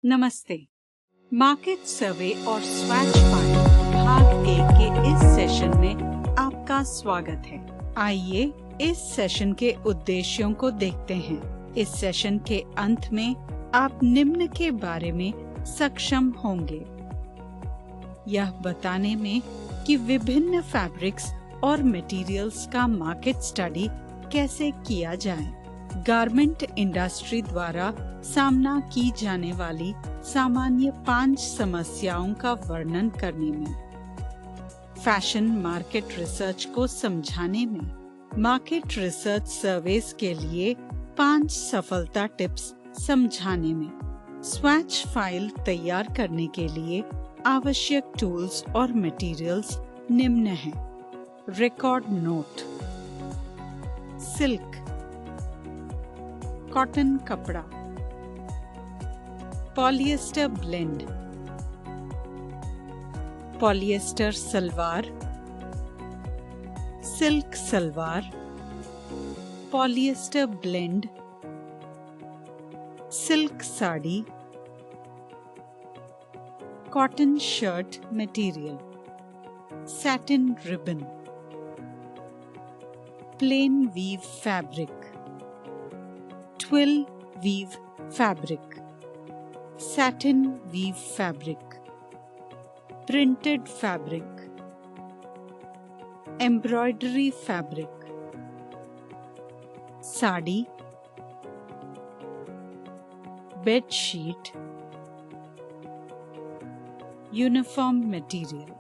नमस्ते। मार्केट सर्वे और swatch file भाग 1 के इस सेशन में आपका स्वागत है। आइए इस सेशन के उद्देश्यों को देखते हैं। इस सेशन के अंत में आप निम्न के बारे में सक्षम होंगे। यह बताने में कि विभिन्न फैब्रिक्स और मटेरियल्स का मार्केट स्टडी कैसे किया जाए, गारमेंट इंडस्ट्री द्वारा सामना की जाने वाली सामान्य 5 समस्याओं का वर्णन करने में, फैशन मार्केट रिसर्च को समझाने में, मार्केट रिसर्च सर्वेस के लिए 5 सफलता टिप्स समझाने में, स्वैच फाइल तैयार करने के लिए आवश्यक टूल्स और मटेरियल्स निम्न हैं। रिकॉर्ड नोट, सिल्क, कॉटन कपड़ा, polyester blend, polyester salwar, silk salwar, polyester blend, silk sari, cotton shirt material, satin ribbon, plain weave fabric, twill weave fabric, satin weave fabric, printed fabric, embroidery fabric, sari, bed sheet, uniform material.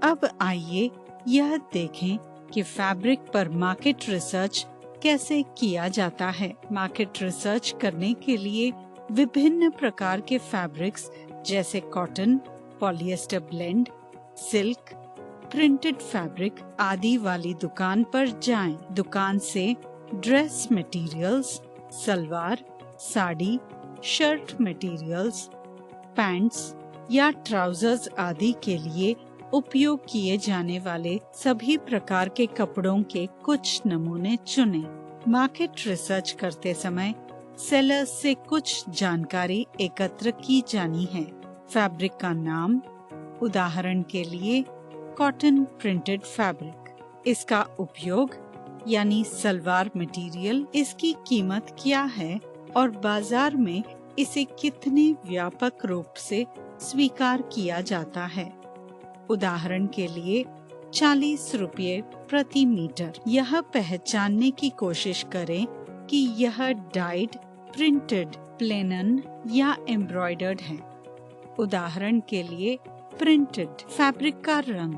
अब आइए यह देखें कि fabric पर market research कैसे किया जाता है। मार्केट रिसर्च करने के लिए विभिन्न प्रकार के फैब्रिक्स जैसे cotton, polyester blend, silk, printed fabric आदि वाली दुकान पर जाएं। दुकान से dress materials, salwar, sari, shirt materials, pants या ट्राउजर्स आदि के लिए उपयोग किए जाने वाले सभी प्रकार के कपड़ों के कुछ नमूने चुनें। मार्केट रिसर्च करते समय सेलर्स से कुछ जानकारी एकत्र की जानी है। फैब्रिक का नाम, उदाहरण के लिए कॉटन प्रिंटेड फैब्रिक, इसका उपयोग यानी सलवार मटेरियल, इसकी कीमत क्या है और बाजार में इसे कितने व्यापक रूप से स्वीकार किया जाता है। उदाहरण के लिए 40 रुपये प्रति मीटर। यह पहचानने की कोशिश करें कि यह डाइड, प्रिंटेड, प्लेनन या एम्ब्रॉयडर्ड है। उदाहरण के लिए प्रिंटेड। फैब्रिक का रंग,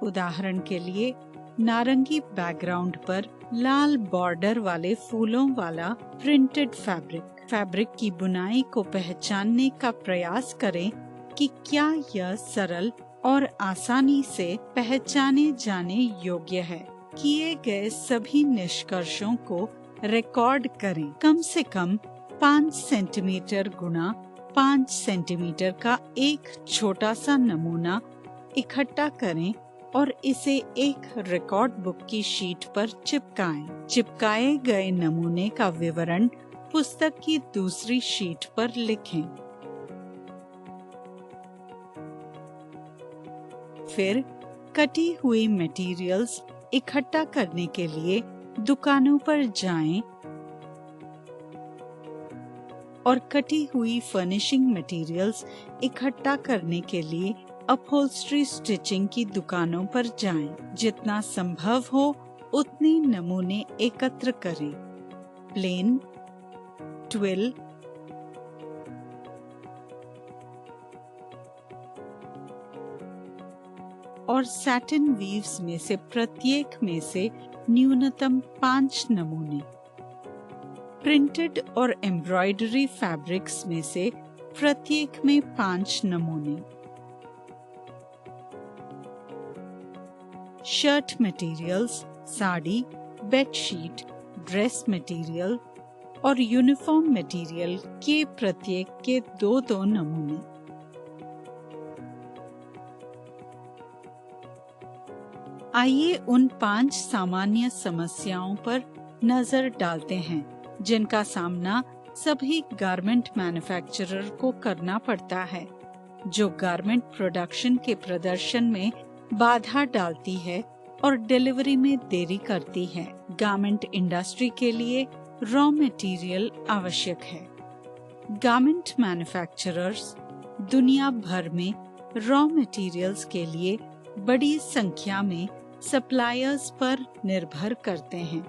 उदाहरण के लिए नारंगी बैकग्राउंड पर लाल बॉर्डर वाले फूलों वाला प्रिंटेड फैब्रिक। फैब्रिक की बुनाई को पहचानने का प्रयास करें कि क्या यह सरल और आसानी से पहचाने जाने योग्य है। किए गए सभी निष्कर्षों को रिकॉर्ड करें। कम से कम 5 सेंटीमीटर गुणा 5 सेंटीमीटर का एक छोटा सा नमूना इकट्ठा करें और इसे एक रिकॉर्ड बुक की शीट पर चिपकाएं। चिपकाए गए नमूने का विवरण पुस्तक की दूसरी शीट पर लिखें। फिर कटी हुई मटेरियल्स इकट्ठा करने के लिए दुकानों पर जाएं और कटी हुई फर्निशिंग मटेरियल्स इकट्ठा करने के लिए अपहोल्स्ट्री स्टिचिंग की दुकानों पर जाएं। जितना संभव हो उतने नमूने एकत्र करें। प्लेन, ट्विल, और सैटिन वीव्स में से प्रत्येक में से न्यूनतम 5 नमूने, प्रिंटेड और एम्ब्रॉयडरी फैब्रिक्स में से प्रत्येक में 5 नमूने, shirt materials, sari, bedsheet, dress material और यूनिफॉर्म मटेरियल के प्रत्येक के 2-2 नमूने। आइए उन 5 सामान्य समस्याओं पर नजर डालते हैं जिनका सामना सभी गारमेंट मैन्युफैक्चरर को करना पड़ता है, जो गारमेंट प्रोडक्शन के प्रदर्शन में बाधा डालती है और डिलीवरी में देरी करती है। गारमेंट इंडस्ट्री के लिए रॉ मटेरियल आवश्यक है। गारमेंट मैन्युफैक्चरर्स दुनिया भर में रॉ मटेरियल्स के लिए बड़ी संख्या में सप्लायर्स पर निर्भर करते हैं।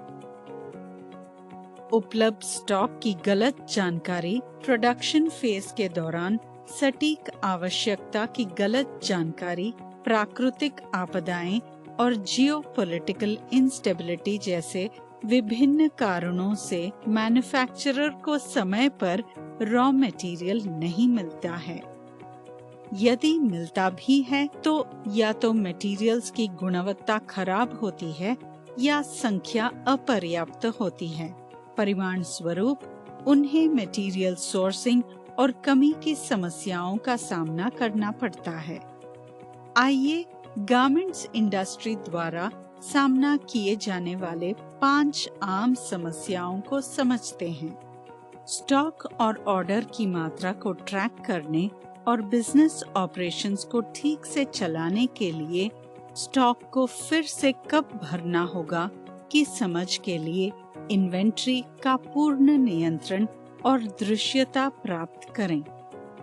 उपलब्ध स्टॉक की गलत जानकारी, प्रोडक्शन फेज के दौरान सटीक आवश्यकता की गलत जानकारी, प्राकृतिक आपदाएं और जियोपॉलिटिकल इंस्टेबिलिटी जैसे विभिन्न कारणों से मैन्युफैक्चरर को समय पर रॉ मटेरियल नहीं मिलता है। यदि मिलता भी है तो या तो मटेरियल्स की गुणवत्ता खराब होती है या संख्या अपर्याप्त होती है। परिणाम स्वरूप उन्हें मटेरियल सोर्सिंग और कमी की समस्याओं का सामना करना पड़ता है। आइए गारमेंट्स इंडस्ट्री द्वारा सामना किए जाने वाले 5 आम समस्याओं को समझते हैं। स्टॉक और ऑर्डर की मात्रा को ट्रैक करने और बिजनेस ऑपरेशंस को ठीक से चलाने के लिए स्टॉक को फिर से कब भरना होगा की समझ के लिए इन्वेंट्री का पूर्ण नियंत्रण और दृश्यता प्राप्त करें।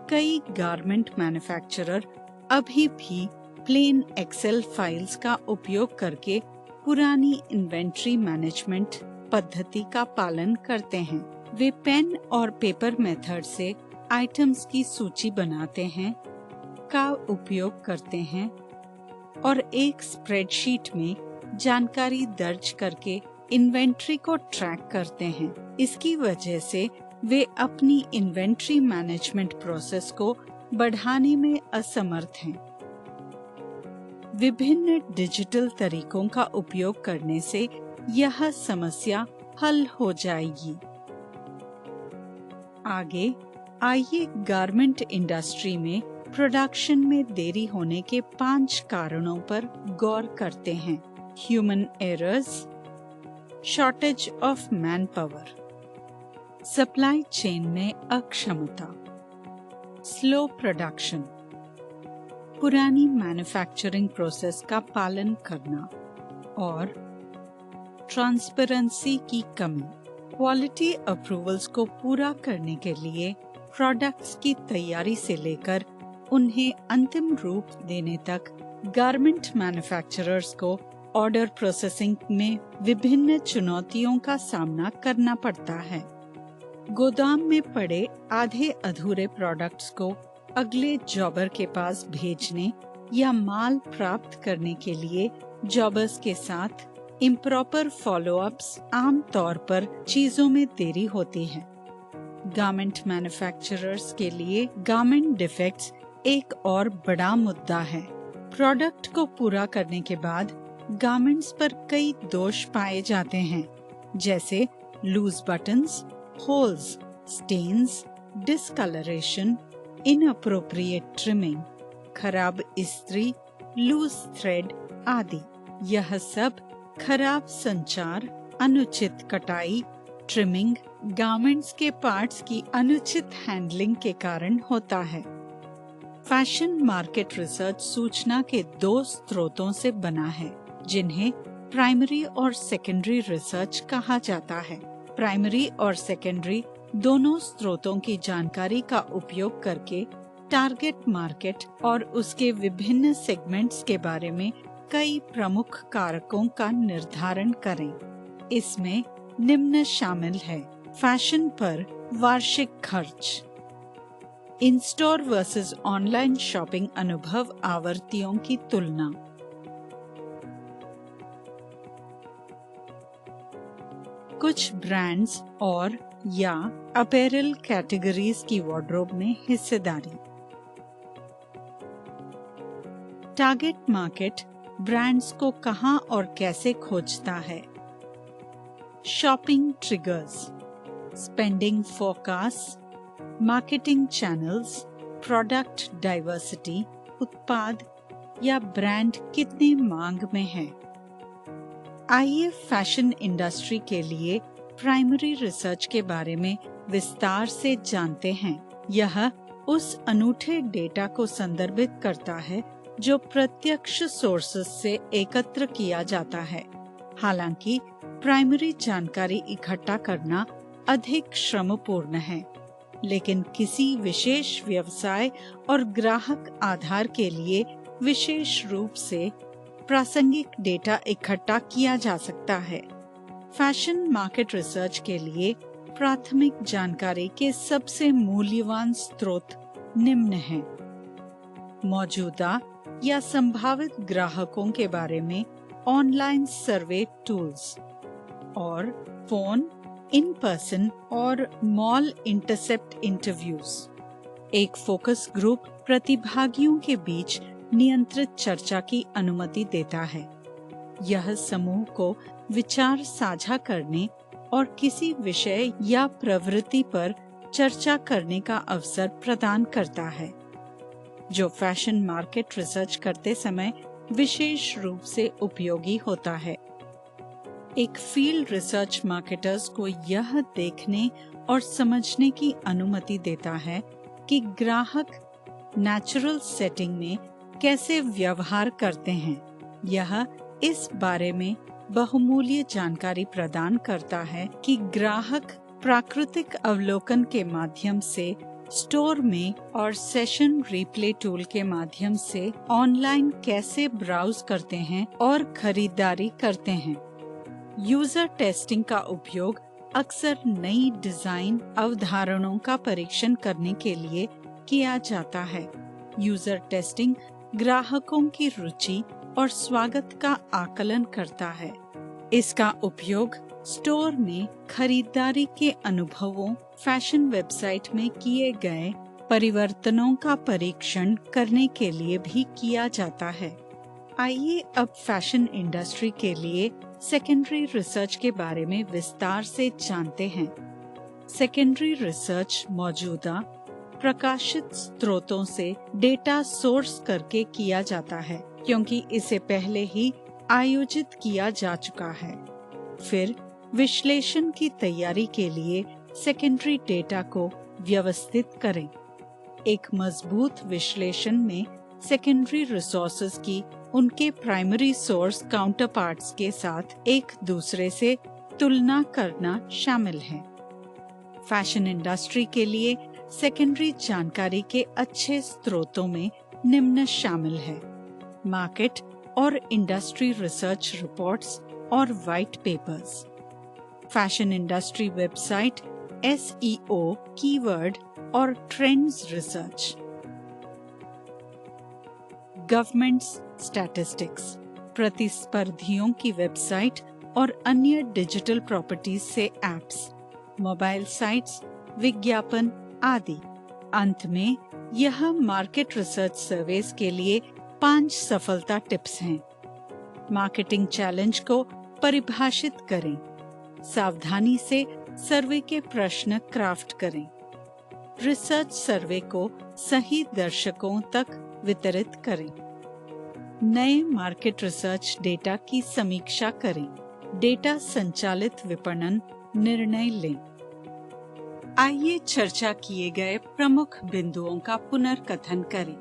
कई गारमेंट मैन्युफैक्चरर अभी भी प्लेन एक्सेल फाइल्स का उपयोग करके पुरानी इन्वेंट्री मैनेजमेंट पद्धति का पालन करते हैं। वे पेन और पेपर मेथड से आइटम्स की सूची बनाते हैं, का उपयोग करते हैं और एक स्प्रेडशीट में जानकारी दर्ज करके इन्वेंट्री को ट्रैक करते हैं। इसकी वजह से वे अपनी इन्वेंट्री मैनेजमेंट प्रोसेस को बढ़ाने में असमर्थ हैं। विभिन्न डिजिटल तरीकों का उपयोग करने से यह समस्या हल हो जाएगी। आगे आइए गारमेंट इंडस्ट्री में प्रोडक्शन में देरी होने के 5 कारणों पर गौर करते हैं। Human errors, shortage of man power, supply chain में अक्षमता, स्लो प्रोडक्शन, पुरानी मैन्युफैक्चरिंग प्रोसेस का पालन करना और ट्रांसपेरेंसी की कमी। क्वालिटी अप्रूवल्स को पूरा करने के लिए प्रोडक्ट्स की तैयारी से लेकर उन्हें अंतिम रूप देने तक गारमेंट मैन्युफैक्चरर्स को ऑर्डर प्रोसेसिंग में विभिन्न चुनौतियों का सामना करना पड़ता है। गोदाम में पड़े आधे अधूरे प्रोडक्ट्स को अगले जॉबर के पास भेजने या माल प्राप्त करने के लिए जॉबर्स के साथ इम्प्रॉपर फॉलोअप्स आम तौर पर चीजों में देरी होती है। गारमेंट मैन्युफैक्चरर्स के लिए गारमेंट डिफेक्ट्स एक और बड़ा मुद्दा है। प्रोडक्ट को पूरा करने के बाद गारमेंट्स पर कई दोष पाए जाते हैं, जैसे loose buttons, holes, stains, discoloration, inappropriate trimming, खराब इस्त्री, लूज थ्रेड आदि। यह सब खराब संचार, अनुचित कटाई, ट्रिमिंग, गारमेंट्स के पार्ट्स की अनुचित हैंडलिंग के कारण होता है। फैशन मार्केट रिसर्च सूचना के 2 स्रोतों से बना है, जिन्हें प्राइमरी और सेकेंडरी रिसर्च कहा जाता है। प्राइमरी और सेकेंडरी दोनों स्रोतों की जानकारी का उपयोग करके टारगेट मार्केट और उसके विभिन्न सेगमेंट्स के बारे में कई प्रमुख कारकों का निर्धारण करें। इसमें निम्न शामिल है: फैशन पर वार्षिक खर्च, इन स्टोर वर्सेस ऑनलाइन शॉपिंग अनुभव आवृत्तियों की तुलना, कुछ ब्रांड्स और या अपैरल कैटेगरीज की वार्डरोब में हिस्सेदारी। टारगेट मार्केट ब्रांड्स को कहां और कैसे खोजता है। Shopping triggers, spending forecast, marketing channels, product diversity, उत्पाद या ब्रांड कितने मांग में है। आइए फैशन इंडस्ट्री के लिए प्राइमरी रिसर्च के बारे में विस्तार से जानते हैं। यह उस अनूठे डेटा को संदर्भित करता है जो प्रत्यक्ष सोर्सेस से एकत्र किया जाता है। हालांकि प्राइमरी जानकारी इकट्ठा करना अधिक श्रमपूर्ण है, लेकिन किसी विशेष व्यवसाय और ग्राहक आधार के लिए विशेष रूप से प्रासंगिक डेटा इकट्ठा किया जा सकता है। फैशन मार्केट रिसर्च के लिए प्राथमिक जानकारी के सबसे मूल्यवान स्रोत निम्न हैं। मौजूदा या संभावित ग्राहकों के बारे में ऑनलाइन सर्वे टूल्स और फोन, इन पर्सन और मॉल इंटरसेप्ट इंटरव्यूज। एक फोकस ग्रुप प्रतिभागियों के बीच नियंत्रित चर्चा की अनुमति देता है। यह समूह को विचार साझा करने और किसी विषय या प्रवृत्ति पर चर्चा करने का अवसर प्रदान करता है, जो फैशन मार्केट रिसर्च करते समय विशेष रूप से उपयोगी होता है। एक फील्ड रिसर्च मार्केटर्स को यह देखने और समझने की अनुमति देता है कि ग्राहक नेचुरल सेटिंग में कैसे व्यवहार करते हैं। यह इस बारे में बहुमूल्य जानकारी प्रदान करता है कि ग्राहक प्राकृतिक अवलोकन के माध्यम से, स्टोर में और सेशन रिप्ले टूल के माध्यम से ऑनलाइन कैसे ब्राउज करते हैं और खरीदारी करते हैं। यूजर टेस्टिंग का उपयोग अक्सर नई डिजाइन अवधारणाओं का परीक्षण करने के लिए किया जाता है। यूजर टेस्टिंग ग्राहकों की रुचि और स्वागत का आकलन करता है। इसका उपयोग स्टोर में खरीदारी के अनुभवों, फैशन वेबसाइट में किए गए परिवर्तनों का परीक्षण करने के लिए भी किया जाता है। आइए अब फैशन इंडस्ट्री के लिए सेकेंडरी रिसर्च के बारे में विस्तार से जानते हैं। सेकेंडरी रिसर्च मौजूदा प्रकाशित स्रोतों से डेटा सोर्स करके किया जाता है, क्योंकि इसे पहले ही आयोजित किया जा चुका है। फिर विश्लेषण की तैयारी के लिए सेकेंडरी डेटा को व्यवस्थित करें। एक मजबूत विश्लेषण में सेकेंडरी रिसोर्सेज की उनके प्राइमरी सोर्स काउंटरपार्ट्स के साथ एक दूसरे से तुलना करना शामिल है। फैशन इंडस्ट्री के लिए सेकेंडरी जानकारी के अच्छे स्रोतों में निम्न शामिल है: मार्केट और इंडस्ट्री रिसर्च रिपोर्ट्स और white papers, fashion industry website, SEO, keyword और ट्रेंड्स रिसर्च, गवर्नमेंट्स स्टैटिस्टिक्स, प्रतिस्पर्धियों की वेबसाइट और अन्य डिजिटल प्रॉपर्टीज से एप्स, मोबाइल साइट्स, विज्ञापन आदि। अंत में यह मार्केट रिसर्च सर्वेस के लिए 5 सफलता टिप्स हैं। मार्केटिंग चैलेंज को परिभाषित करें। सावधानी से सर्वे के प्रश्न क्राफ्ट करें। रिसर्च सर्वे को सही दर्शकों तक वितरित करें। नए मार्केट रिसर्च डेटा की समीक्षा करें। डेटा संचालित विपणन निर्णय लें। आइए चर्चा किए गए प्रमुख बिंदुओं का पुनर्कथन करें।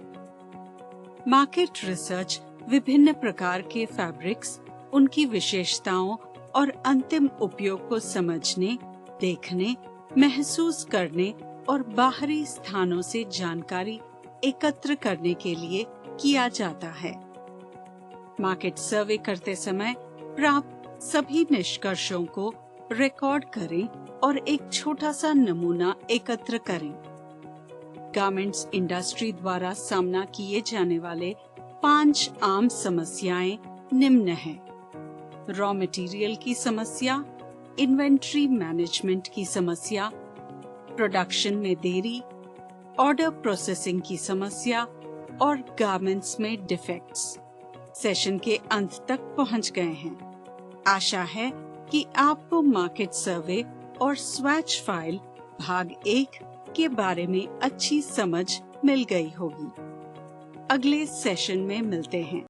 मार्केट रिसर्च विभिन्न प्रकार के फैब्रिक्स, उनकी विशेषताओं और अंतिम उपयोग को समझने, देखने, महसूस करने और बाहरी स्थानों से जानकारी एकत्र करने के लिए किया जाता है। मार्केट सर्वे करते समय प्राप्त सभी निष्कर्षों को रिकॉर्ड करें और एक छोटा सा नमूना एकत्र करें। गारमेंट्स इंडस्ट्री द्वारा सामना किए जाने वाले 5 आम समस्याएं निम्न हैं: रॉ मटेरियल की समस्या, इन्वेंट्री मैनेजमेंट की समस्या, प्रोडक्शन में देरी, ऑर्डर प्रोसेसिंग की समस्या और गारमेंट्स में डिफेक्ट्स। सेशन के अंत तक पहुंच गए हैं। आशा है कि आपको मार्केट सर्वे और स्वैच फाइल भाग 1 के बारे में अच्छी समझ मिल गई होगी। अगले सेशन में मिलते हैं।